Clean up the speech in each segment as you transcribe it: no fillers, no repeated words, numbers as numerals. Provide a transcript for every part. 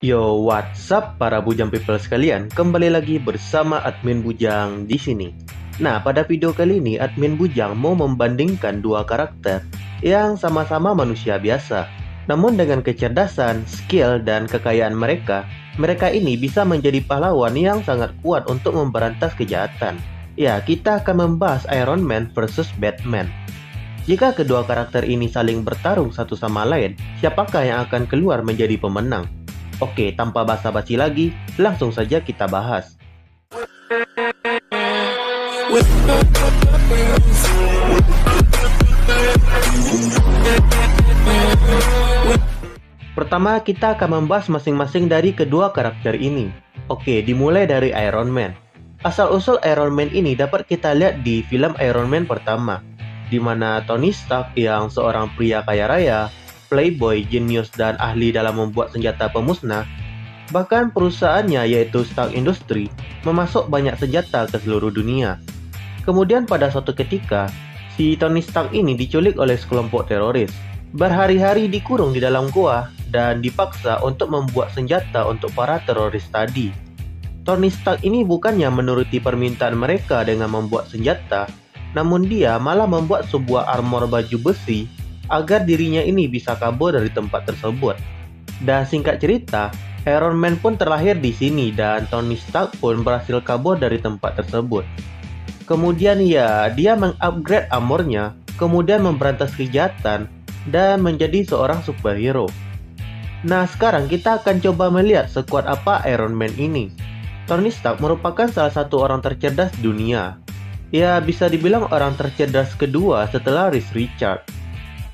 Yo, what's up para Bujang people sekalian? Kembali lagi bersama admin Bujang di sini. Nah, pada video kali ini admin Bujang mau membandingkan dua karakter yang sama-sama manusia biasa. Namun dengan kecerdasan, skill, dan kekayaan mereka ini bisa menjadi pahlawan yang sangat kuat untuk memberantas kejahatan. Ya, kita akan membahas Iron Man versus Batman. Jika kedua karakter ini saling bertarung satu sama lain, siapakah yang akan keluar menjadi pemenang? Oke, tanpa basa-basi lagi, langsung saja kita bahas. Pertama, kita akan membahas masing-masing dari kedua karakter ini. Oke, dimulai dari Iron Man. Asal-usul Iron Man ini dapat kita lihat di film Iron Man pertama, di mana Tony Stark yang seorang pria kaya raya, playboy, jenius, dan ahli dalam membuat senjata pemusnah, bahkan perusahaannya yaitu Stark Industries memasok banyak senjata ke seluruh dunia. Kemudian pada suatu ketika, si Tony Stark ini diculik oleh sekelompok teroris, berhari-hari dikurung di dalam gua, dan dipaksa untuk membuat senjata untuk para teroris tadi. Tony Stark ini bukannya menuruti permintaan mereka dengan membuat senjata, namun dia malah membuat sebuah armor baju besi agar dirinya ini bisa kabur dari tempat tersebut. Dan singkat cerita, Iron Man pun terlahir di sini dan Tony Stark pun berhasil kabur dari tempat tersebut. Kemudian ya, dia mengupgrade armornya, kemudian memberantas kejahatan dan menjadi seorang superhero. Nah, sekarang kita akan coba melihat sekuat apa Iron Man ini. Tony Stark merupakan salah satu orang tercerdas dunia. Ya, bisa dibilang orang tercerdas kedua setelah Reed Richards.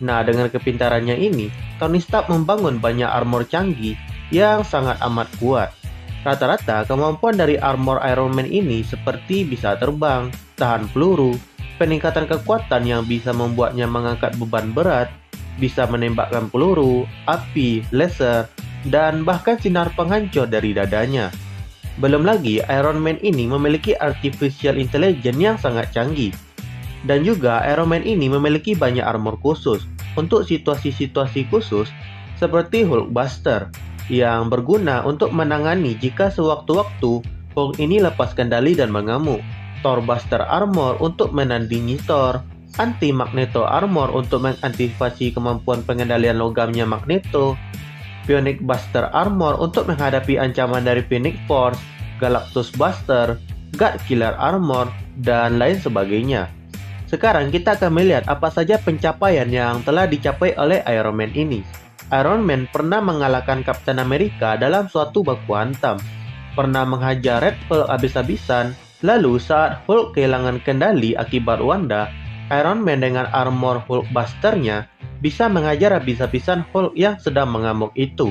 Nah, dengan kepintarannya ini, Tony Stark membangun banyak armor canggih yang sangat amat kuat. Rata-rata, kemampuan dari armor Iron Man ini seperti bisa terbang, tahan peluru, peningkatan kekuatan yang bisa membuatnya mengangkat beban berat, bisa menembakkan peluru, api, laser, dan bahkan sinar penghancur dari dadanya. Belum lagi, Iron Man ini memiliki artificial intelligence yang sangat canggih. Dan juga Iron Man ini memiliki banyak armor khusus untuk situasi-situasi khusus seperti Hulkbuster yang berguna untuk menangani jika sewaktu-waktu Hulk ini lepas kendali dan mengamuk, Thorbuster Armor untuk menandingi Thor, Anti-Magneto Armor untuk mengantisipasi kemampuan pengendalian logamnya Magneto, Phoenix Buster Armor untuk menghadapi ancaman dari Phoenix Force, Galactus Buster, God Killer Armor, dan lain sebagainya. Sekarang kita akan melihat apa saja pencapaian yang telah dicapai oleh Iron Man ini. Iron Man pernah mengalahkan Captain America dalam suatu baku hantam, pernah menghajar Red Hulk habis-habisan, lalu saat Hulk kehilangan kendali akibat Wanda, Iron Man dengan armor Hulkbuster-nya bisa mengajar habis-habisan Hulk yang sedang mengamuk itu.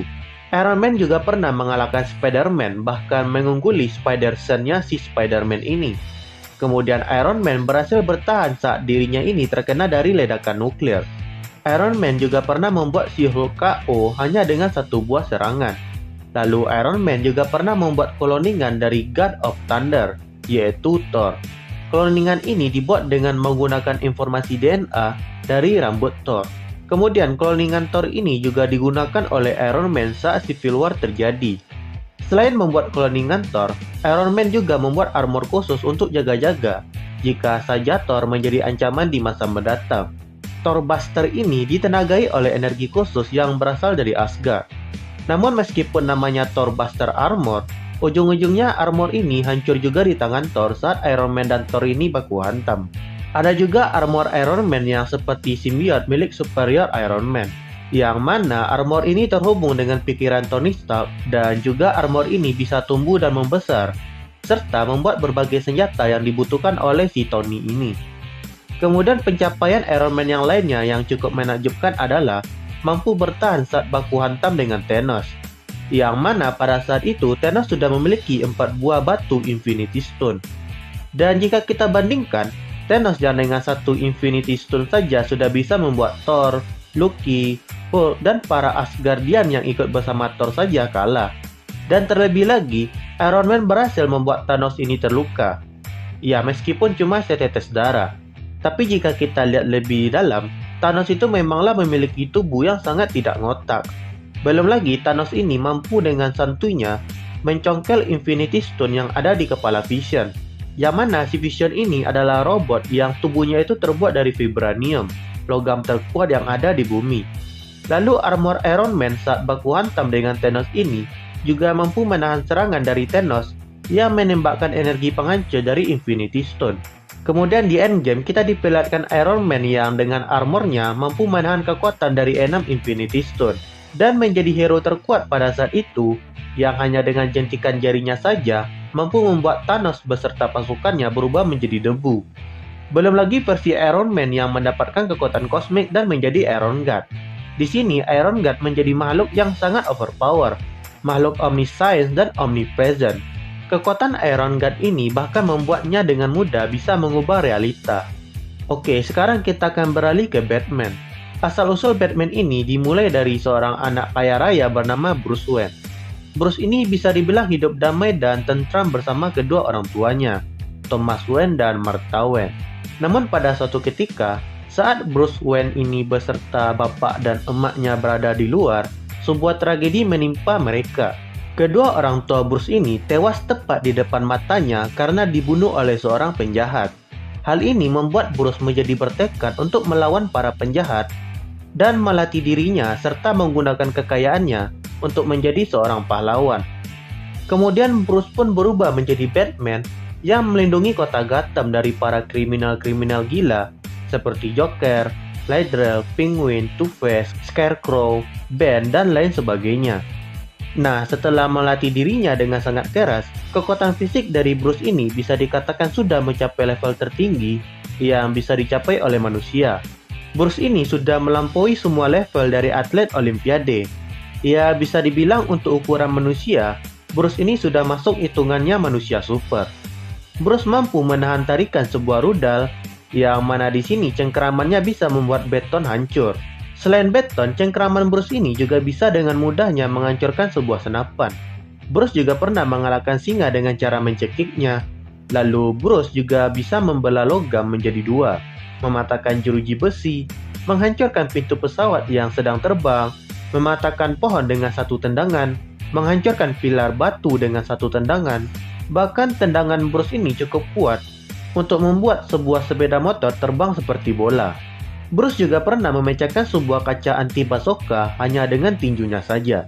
Iron Man juga pernah mengalahkan Spider-Man, bahkan mengungguli Spider-Sense-nya si Spider-Man ini. Kemudian Iron Man berhasil bertahan saat dirinya ini terkena dari ledakan nuklir. Iron Man juga pernah membuat si Hulk KO hanya dengan satu buah serangan. Lalu Iron Man juga pernah membuat cloningan dari God of Thunder, yaitu Thor. Cloningan ini dibuat dengan menggunakan informasi DNA dari rambut Thor. Kemudian cloningan Thor ini juga digunakan oleh Iron Man saat Civil War terjadi. Selain membuat cloningan Thor, Iron Man juga membuat armor khusus untuk jaga-jaga jika saja Thor menjadi ancaman di masa mendatang. Thorbuster ini ditenagai oleh energi khusus yang berasal dari Asgard. Namun meskipun namanya Thorbuster Armor, ujung-ujungnya armor ini hancur juga di tangan Thor saat Iron Man dan Thor ini baku hantam. Ada juga armor Iron Man yang seperti simbiot milik Superior Iron Man, yang mana armor ini terhubung dengan pikiran Tony Stark, dan juga armor ini bisa tumbuh dan membesar, serta membuat berbagai senjata yang dibutuhkan oleh si Tony ini. Kemudian pencapaian Iron Man yang lainnya yang cukup menakjubkan adalah mampu bertahan saat baku hantam dengan Thanos, yang mana pada saat itu Thanos sudah memiliki 4 buah batu Infinity Stone. Dan jika kita bandingkan, Thanos yang dengan satu Infinity Stone saja sudah bisa membuat Thor, Loki, Hulk, dan para Asgardian yang ikut bersama Thor saja kalah. Dan terlebih lagi, Iron Man berhasil membuat Thanos ini terluka. Ya, meskipun cuma setetes darah. Tapi jika kita lihat lebih dalam, Thanos itu memanglah memiliki tubuh yang sangat tidak ngotak. Belum lagi Thanos ini mampu dengan santuinya mencongkel Infinity Stone yang ada di kepala Vision. Yang mana si Vision ini adalah robot yang tubuhnya itu terbuat dari vibranium, logam terkuat yang ada di bumi. Lalu armor Iron Man saat baku hantam dengan Thanos ini juga mampu menahan serangan dari Thanos yang menembakkan energi penghancur dari Infinity Stone. Kemudian di Endgame kita diperlihatkan Iron Man yang dengan armornya mampu menahan kekuatan dari 6 Infinity Stone dan menjadi hero terkuat pada saat itu yang hanya dengan jentikan jarinya saja mampu membuat Thanos beserta pasukannya berubah menjadi debu. Belum lagi versi Iron Man yang mendapatkan kekuatan kosmik dan menjadi Iron God. Di sini Iron God menjadi makhluk yang sangat overpower, makhluk omniscience dan omnipresent. Kekuatan Iron God ini bahkan membuatnya dengan mudah bisa mengubah realita. Oke, sekarang kita akan beralih ke Batman. Asal-usul Batman ini dimulai dari seorang anak kaya raya bernama Bruce Wayne. Bruce ini bisa dibilang hidup damai dan tentram bersama kedua orang tuanya, Thomas Wayne dan Martha Wayne. Namun pada suatu ketika, saat Bruce Wayne ini beserta bapak dan emaknya berada di luar, sebuah tragedi menimpa mereka. Kedua orang tua Bruce ini tewas tepat di depan matanya karena dibunuh oleh seorang penjahat. Hal ini membuat Bruce menjadi bertekad untuk melawan para penjahat dan melatih dirinya serta menggunakan kekayaannya untuk menjadi seorang pahlawan. Kemudian Bruce pun berubah menjadi Batman yang melindungi kota Gotham dari para kriminal-kriminal gila seperti Joker, Ledger, Penguin, Two-Face, Scarecrow, Bane, dan lain sebagainya. Nah, setelah melatih dirinya dengan sangat keras, kekuatan fisik dari Bruce ini bisa dikatakan sudah mencapai level tertinggi yang bisa dicapai oleh manusia. Bruce ini sudah melampaui semua level dari atlet Olimpiade. Ya, bisa dibilang untuk ukuran manusia, Bruce ini sudah masuk hitungannya manusia super. Bruce mampu menahan tarikan sebuah rudal, yang mana di sini cengkeramannya bisa membuat beton hancur. Selain beton, cengkraman Bruce ini juga bisa dengan mudahnya menghancurkan sebuah senapan. Bruce juga pernah mengalahkan singa dengan cara mencekiknya. Lalu Bruce juga bisa membelah logam menjadi dua, mematahkan jeruji besi, menghancurkan pintu pesawat yang sedang terbang, mematahkan pohon dengan satu tendangan, menghancurkan pilar batu dengan satu tendangan. Bahkan tendangan Bruce ini cukup kuat untuk membuat sebuah sepeda motor terbang seperti bola. Bruce juga pernah memecahkan sebuah kaca anti bazooka hanya dengan tinjunya saja.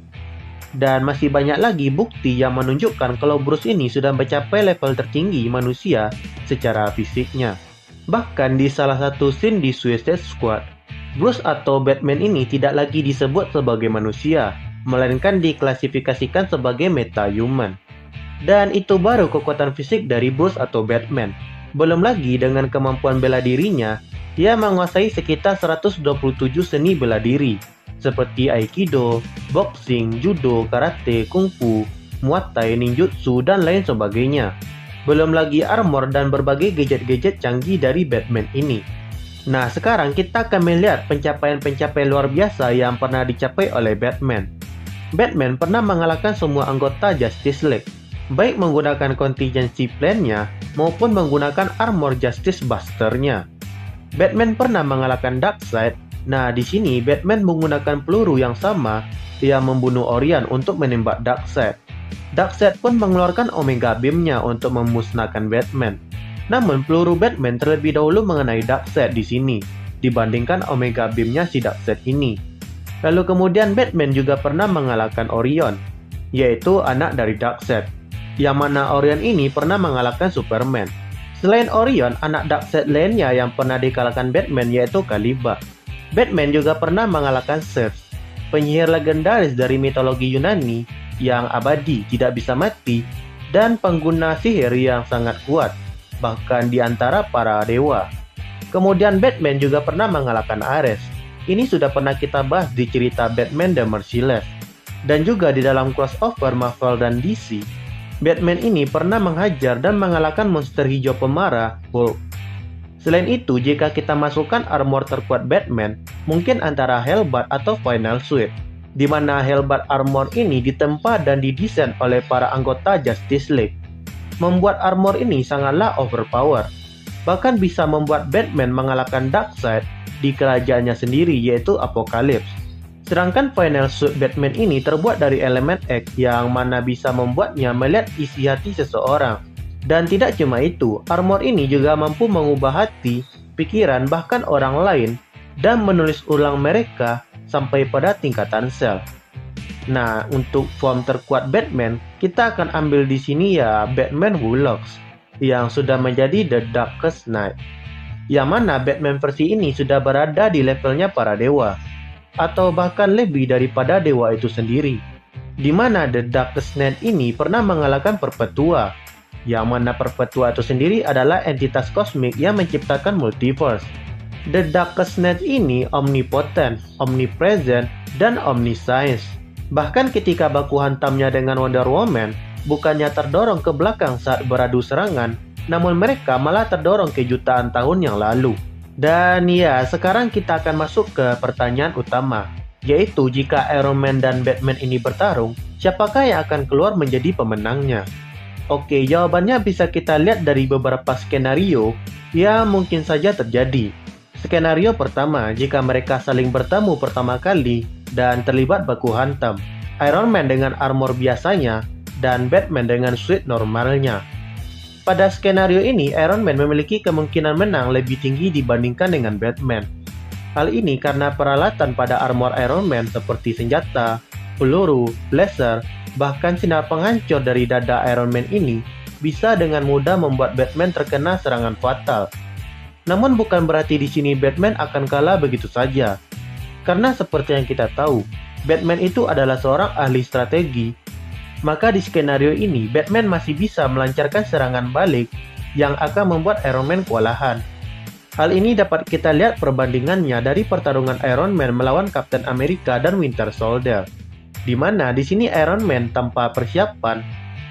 Dan masih banyak lagi bukti yang menunjukkan kalau Bruce ini sudah mencapai level tertinggi manusia secara fisiknya. Bahkan di salah satu scene di Suicide Squad, Bruce atau Batman ini tidak lagi disebut sebagai manusia, melainkan diklasifikasikan sebagai meta-human. Dan itu baru kekuatan fisik dari Bruce atau Batman. Belum lagi dengan kemampuan bela dirinya, dia menguasai sekitar 127 seni bela diri, seperti Aikido, boxing, judo, karate, kungfu, muay thai, ninjutsu, dan lain sebagainya. Belum lagi armor dan berbagai gadget-gadget canggih dari Batman ini. Nah, sekarang kita akan melihat pencapaian-pencapaian luar biasa yang pernah dicapai oleh Batman. Batman pernah mengalahkan semua anggota Justice League, baik menggunakan contingency plan-nya maupun menggunakan armor Justice Buster-nya. Batman pernah mengalahkan Darkseid. Nah, di sini Batman menggunakan peluru yang sama yang membunuh Orion untuk menembak Darkseid. Darkseid pun mengeluarkan Omega Beam-nya untuk memusnahkan Batman. Namun peluru Batman terlebih dahulu mengenai Darkseid di sini dibandingkan Omega Beam-nya si Darkseid ini. Lalu kemudian Batman juga pernah mengalahkan Orion, yaitu anak dari Darkseid, yang mana Orion ini pernah mengalahkan Superman. Selain Orion, anak Darkseid lainnya yang pernah dikalahkan Batman yaitu Caliban. Batman juga pernah mengalahkan Zeus, penyihir legendaris dari mitologi Yunani yang abadi, tidak bisa mati, dan pengguna sihir yang sangat kuat, bahkan di antara para dewa. Kemudian Batman juga pernah mengalahkan Ares. Ini sudah pernah kita bahas di cerita Batman The Merciless. Dan juga di dalam crossover Marvel dan DC, Batman ini pernah menghajar dan mengalahkan monster hijau pemarah, Hulk. Selain itu, jika kita masukkan armor terkuat Batman, mungkin antara Hellbat atau Final Suit, di mana Hellbat armor ini ditempa dan didesain oleh para anggota Justice League. Membuat armor ini sangatlah overpower, bahkan bisa membuat Batman mengalahkan Darkseid di kerajaannya sendiri yaitu Apocalypse. Sedangkan final suit Batman ini terbuat dari elemen X yang mana bisa membuatnya melihat isi hati seseorang. Dan tidak cuma itu, armor ini juga mampu mengubah hati, pikiran, bahkan orang lain dan menulis ulang mereka sampai pada tingkatan sel. Nah, untuk form terkuat Batman, kita akan ambil di sini ya Batman Who Looks yang sudah menjadi The Darkest Knight. Yang mana Batman versi ini sudah berada di levelnya para dewa, atau bahkan lebih daripada dewa itu sendiri. Di mana The Darkest Knight ini pernah mengalahkan Perpetua, yang mana Perpetua itu sendiri adalah entitas kosmik yang menciptakan multiverse. The Darkest Knight ini omnipotent, omnipresent, dan omniscience. Bahkan ketika baku hantamnya dengan Wonder Woman, bukannya terdorong ke belakang saat beradu serangan, namun mereka malah terdorong ke jutaan tahun yang lalu. Dan ya, sekarang kita akan masuk ke pertanyaan utama, yaitu jika Iron Man dan Batman ini bertarung, siapakah yang akan keluar menjadi pemenangnya? Oke, jawabannya bisa kita lihat dari beberapa skenario yang mungkin saja terjadi. Skenario pertama, jika mereka saling bertemu pertama kali dan terlibat baku hantam. Iron Man dengan armor biasanya dan Batman dengan suit normalnya. Pada skenario ini, Iron Man memiliki kemungkinan menang lebih tinggi dibandingkan dengan Batman. Hal ini karena peralatan pada armor Iron Man seperti senjata, peluru, laser, bahkan sinar penghancur dari dada Iron Man ini bisa dengan mudah membuat Batman terkena serangan fatal. Namun bukan berarti di sini Batman akan kalah begitu saja. Karena seperti yang kita tahu, Batman itu adalah seorang ahli strategi. Maka di skenario ini, Batman masih bisa melancarkan serangan balik yang akan membuat Iron Man kewalahan. Hal ini dapat kita lihat perbandingannya dari pertarungan Iron Man melawan Captain America dan Winter Soldier. Di mana di sini Iron Man tanpa persiapan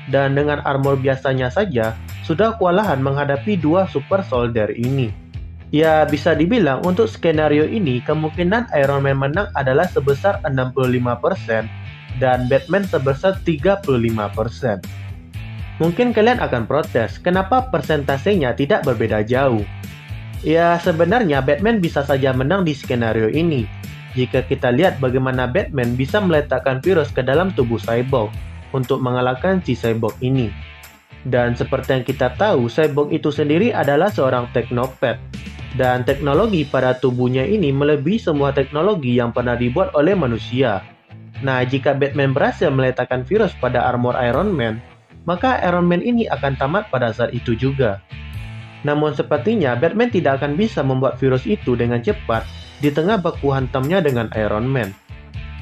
dan dengan armor biasanya saja sudah kewalahan menghadapi dua super soldier ini. Ya, bisa dibilang untuk skenario ini kemungkinan Iron Man menang adalah sebesar 65% dan Batman sebesar 35%. Mungkin kalian akan protes, kenapa persentasenya tidak berbeda jauh? Ya, sebenarnya Batman bisa saja menang di skenario ini. Jika kita lihat bagaimana Batman bisa meletakkan virus ke dalam tubuh Cyborg untuk mengalahkan si Cyborg ini. Dan seperti yang kita tahu, Cyborg itu sendiri adalah seorang teknopat. Dan teknologi pada tubuhnya ini melebihi semua teknologi yang pernah dibuat oleh manusia. Nah, jika Batman berhasil meletakkan virus pada armor Iron Man, maka Iron Man ini akan tamat pada saat itu juga. Namun sepertinya Batman tidak akan bisa membuat virus itu dengan cepat di tengah baku hantamnya dengan Iron Man.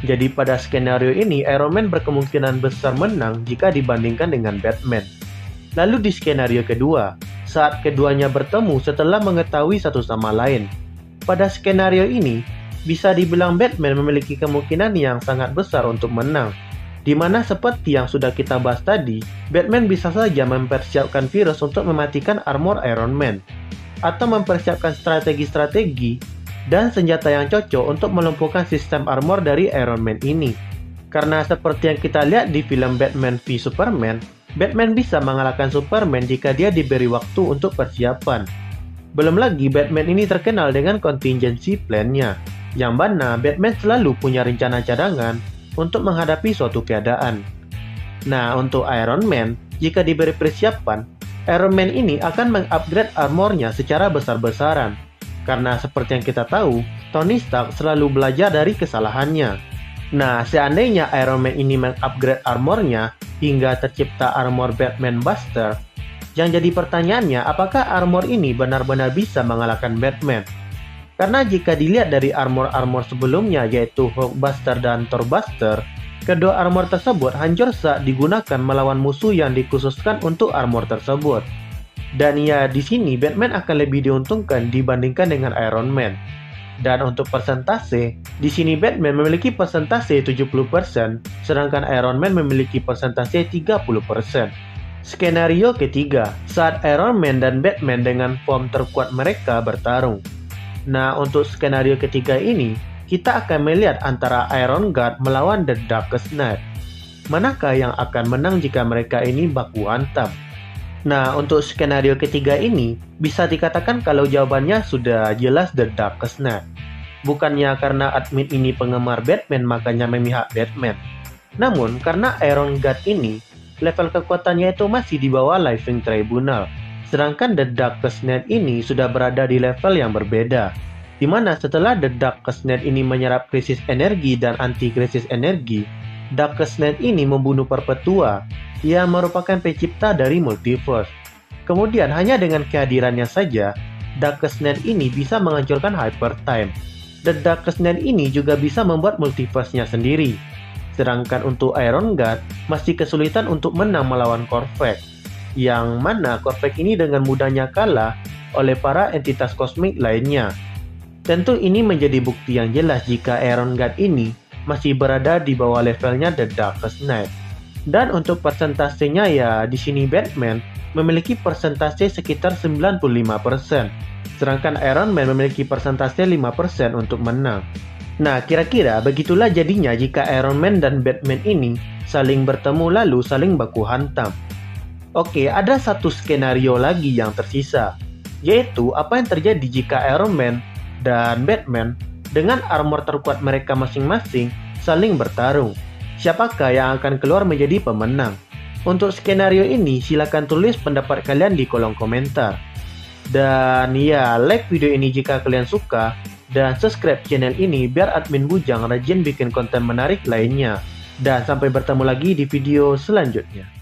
Jadi pada skenario ini Iron Man berkemungkinan besar menang jika dibandingkan dengan Batman. Lalu di skenario kedua, saat keduanya bertemu setelah mengetahui satu sama lain. Pada skenario ini, bisa dibilang Batman memiliki kemungkinan yang sangat besar untuk menang. Di mana seperti yang sudah kita bahas tadi, Batman bisa saja mempersiapkan virus untuk mematikan armor Iron Man, atau mempersiapkan strategi-strategi dan senjata yang cocok untuk melumpuhkan sistem armor dari Iron Man ini. Karena seperti yang kita lihat di film Batman v Superman, Batman bisa mengalahkan Superman jika dia diberi waktu untuk persiapan. Belum lagi Batman ini terkenal dengan contingency plan-nya, yang mana Batman selalu punya rencana cadangan untuk menghadapi suatu keadaan. Nah, untuk Iron Man, jika diberi persiapan, Iron Man ini akan mengupgrade armornya secara besar-besaran. Karena seperti yang kita tahu, Tony Stark selalu belajar dari kesalahannya. Nah, seandainya Iron Man ini mengupgrade armornya hingga tercipta armor Batman Buster, yang jadi pertanyaannya apakah armor ini benar-benar bisa mengalahkan Batman? Karena jika dilihat dari armor-armor sebelumnya yaitu Hulkbuster dan Thorbuster, kedua armor tersebut hancur saat digunakan melawan musuh yang dikhususkan untuk armor tersebut. Dan ya, di sini Batman akan lebih diuntungkan dibandingkan dengan Iron Man. Dan untuk persentase, di sini Batman memiliki persentase 70%, sedangkan Iron Man memiliki persentase 30%. Skenario ketiga, saat Iron Man dan Batman dengan form terkuat mereka bertarung. Nah, untuk skenario ketiga ini, kita akan melihat antara Iron Guard melawan The Darkest Knight. Manakah yang akan menang jika mereka ini baku hantam? Nah, untuk skenario ketiga ini, bisa dikatakan kalau jawabannya sudah jelas The Darkest Knight. Bukannya karena admin ini penggemar Batman makanya memihak Batman. Namun karena Iron God ini level kekuatannya itu masih di bawah Living Tribunal. Sedangkan The Darkest Knight ini sudah berada di level yang berbeda. Di mana setelah The Darkest Knight ini menyerap krisis energi dan anti-krisis energi, Darkest Knight ini membunuh Perpetua yang merupakan pencipta dari multiverse. Kemudian hanya dengan kehadirannya saja, Darkest Knight ini bisa menghancurkan Hyper Time. The Darkest Knight ini juga bisa membuat multiverse-nya sendiri. Sedangkan untuk Iron God masih kesulitan untuk menang melawan Korvax, yang mana Korvax ini dengan mudahnya kalah oleh para entitas kosmik lainnya. Tentu ini menjadi bukti yang jelas jika Iron God ini masih berada di bawah levelnya The Darkest Knight. Dan untuk persentasenya ya di sini Batman memiliki persentase sekitar 95%. Sedangkan Iron Man memiliki persentase 5% untuk menang. Nah, kira-kira begitulah jadinya jika Iron Man dan Batman ini saling bertemu lalu saling baku hantam. Oke, ada satu skenario lagi yang tersisa, yaitu apa yang terjadi jika Iron Man dan Batman dengan armor terkuat mereka masing-masing saling bertarung. Siapakah yang akan keluar menjadi pemenang? Untuk skenario ini silakan tulis pendapat kalian di kolom komentar. Dan ya, like video ini jika kalian suka, dan subscribe channel ini biar admin Bujang rajin bikin konten menarik lainnya. Dan sampai bertemu lagi di video selanjutnya.